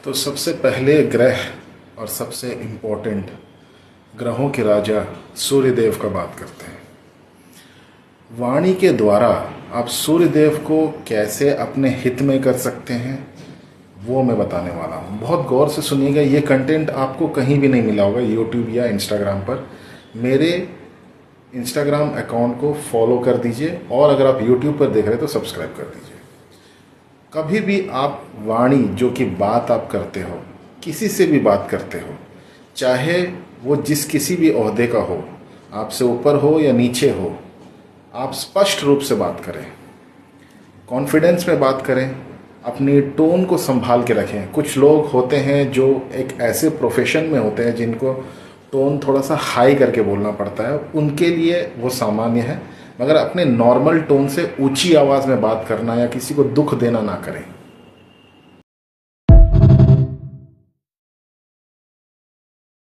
तो सबसे पहले ग्रह और सबसे इम्पोर्टेंट ग्रहों के राजा सूर्यदेव का बात करते हैं। वाणी के द्वारा आप सूर्यदेव को कैसे अपने हित में कर सकते हैं वो मैं बताने वाला हूँ। बहुत गौर से सुनिएगा, ये कंटेंट आपको कहीं भी नहीं मिला होगा यूट्यूब या इंस्टाग्राम पर। मेरे इंस्टाग्राम अकाउंट को फॉलो कर दीजिए और अगर आप यूट्यूब पर देख रहे हैं तो सब्सक्राइब कर दीजिए। कभी भी आप वाणी जो कि बात आप करते हो, किसी से भी बात करते हो, चाहे वो किसी भी ओहदे का हो, आपसे ऊपर हो या नीचे हो, आप स्पष्ट रूप से बात करें, कॉन्फिडेंस में बात करें, अपनी टोन को संभाल के रखें। कुछ लोग होते हैं जो एक ऐसे प्रोफेशन में होते हैं जिनको टोन थोड़ा सा हाई करके बोलना पड़ता है, उनके लिए वो सामान्य है, मगर अपने नॉर्मल टोन से ऊंची आवाज़ में बात करना या किसी को दुख देना ना करें।